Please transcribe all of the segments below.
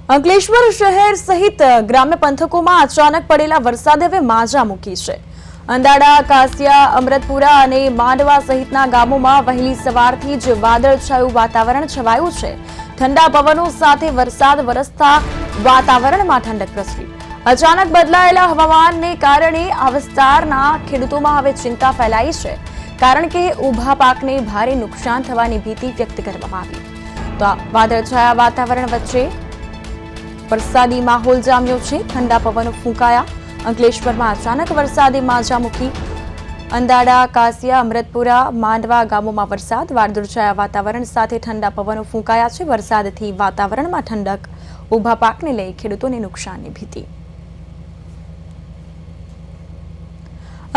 અંકલેશ્વર શહેર સહિત ગ્રામ્ય પંથકોમાં અચાનક પડેલા વરસાદે હવે માજા મૂકી છે। અંદાડા, કાસિયા, અમૃતપુરા અને માંડવા સહિતના ગામોમાં વહેલી સવારથી જ વાદળછાયું વાતાવરણ છવાયું છે। ઠંડા પવનો સાથે વરસાદ વરસતા વાતાવરણમાં ઠંડક પ્રસરી। અચાનક બદલાયેલા હવામાનને કારણે આ વિસ્તારના ખેડૂતોમાં હવે ચિંતા ફેલાઈ છે, કારણ કે ઊભા પાકને ભારે નુકસાન થવાની ભીતિ વ્યક્ત કરવામાં આવી। તો આ વાદળછાયા વાતાવરણ વચ્ચે વરસાદી માહોલ જામ્યો છે। ઠંડા પવનો ફૂંકાયા। અંકલેશ્વરમાં અચાનક વરસાદે માજા મૂકી। અંદાડા, કાસિયા, અમૃતપુરા, માંડવા ગામોમાં વરસાદ, વાદળછાયા વાતાવરણ સાથે ઠંડા પવનો ફૂંકાયા છે। વરસાદથી વાતાવરણમાં ઠંડક, ઊભા પાકને લઈ ખેડૂતોને નુકસાનની ભીતિ।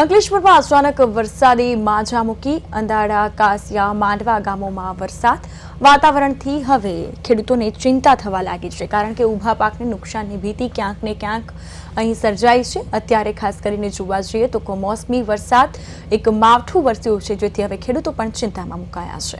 અંકલેશ્વરમાં અચાનક વરસાદે માજા મૂકી। અંદાડા, કાસિયા, માંડવા ગામોમાં વરસાદ, વાતાવરણથી હવે ખેડૂતોને ચિંતા થવા લાગી છે, કારણ કે ઊભા પાકને નુકસાનની ભીતિ ક્યાંક ને ક્યાંક અહીં સર્જાઈ છે। અત્યારે ખાસ કરીને જોવા જઈએ તો કમોસમી વરસાદ એક માવઠું વરસ્યું છે, જેથી હવે ખેડૂતો પણ ચિંતામાં મુકાયા છે।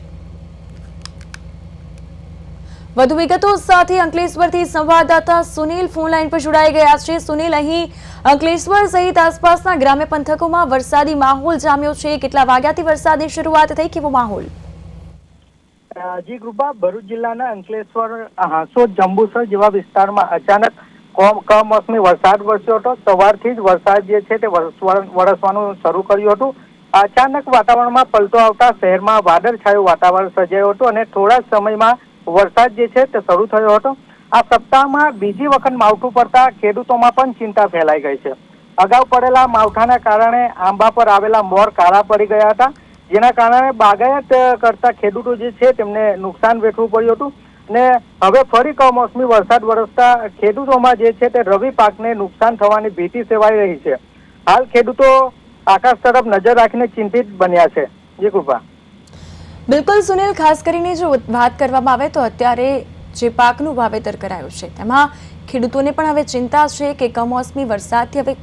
વધુ વિગતો સાથે અંકલેશ્વરથી સંવાદદાતા સુનિલ ફોન લાઈન પર જોડાઈ ગયા છે। સુનિલ, અહીં અંકલેશ્વર સહિત આસપાસના ગ્રામ્ય પંથકોમાં વરસાદી માહોલ જામ્યો છે। કેટલા વાગ્યાથી વરસાદની શરૂઆત થઈ, કેવો માહોલ? જી કૃપા, ભરૂચ જિલ્લાના અંકલેશ્વર, હાંસોદ, જંબુસર જેવા વિસ્તારમાં અચાનક કમોસમી વરસાદ વરસ્યો હતો। સવારથી જ વરસાદ જે છે તે વરસવાનું શરૂ કર્યું હતું। અચાનક વાતાવરણમાં પલટો આવતા શહેરમાં વાદળછાયું વાતાવરણ સર્જાયું હતું અને થોડા સમયમાં વરસાદ જે છે તે શરૂ થયો હતો। આ સપ્તાહમાં બીજી વખત માવઠું પડતા ખેડૂતોમાં પણ ચિંતા ફેલાઈ ગઈ છે। અગાઉ પડેલા માવઠાના કારણે આંબા પર આવેલા મોર કાળા પડી ગયા હતા, જેના કારણે બાગાયત કરતા ખેડૂતો જે છે તેમને નુકસાન વેઠવું પડ્યું હતું અને હવે ફરી કમોસમી વરસાદ વરસતા ખેડૂતોમાં જે છે તે રવિ પાકને નુકસાન થવાની ભીતિ સેવાઈ રહી છે। હાલ ખેડૂતો આકાશ તરફ નજર રાખીને ચિંતિત બન્યા છે। જી કૃપા। બિલકુલ સુનિલ, ખાસ કરીને જો વાત કરવામાં આવે તો અત્યારે જે પાકનું વાવેતર કરાયું છે તેમાં ખેડૂતોને પણ હવે ચિંતા છે કે કમોસમી વરસાદથી હવે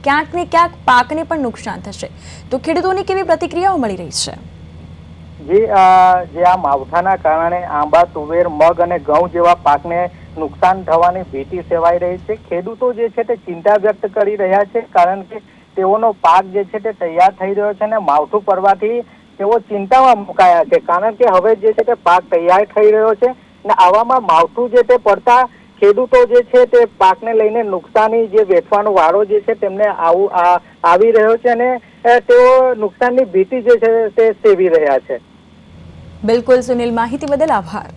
ક્યાંક ને ક્યાંક પાકને પણ નુકસાન થશે, તો ખેડૂતોની કેવી પ્રતિક્રિયાઓ મળી રહી છે? જે આ માવઠાના કારણે આંબા, તુવેર, મગ અને ઘઉં જેવા પાકને નુકસાન થવાની ભીતિ સેવાઈ રહી છે। ખેડૂતો જે છે તે ચિંતા વ્યક્ત કરી રહ્યા છે, કારણ કે તેઓનો પાક જે છે તે તૈયાર થઈ રહ્યો છે અને માવઠું પડવાથી તેઓ ચિંતામાં મુકાયા છે, કારણ કે હવે જે છે તે પાક તૈયાર થઈ રહ્યો છે અને આવામાં માવઠું જે તે પડતા ખેડૂતો જે છે તે પાકને લઈને નુકસાની જે વેઠવાનો વારો જે છે તેમને આવી રહ્યો છે અને તેઓ નુકસાનની ભીતિ જે છે તે સેવી રહ્યા છે। બિલકુલ સુનિલ, માહિતી બદલ આભાર।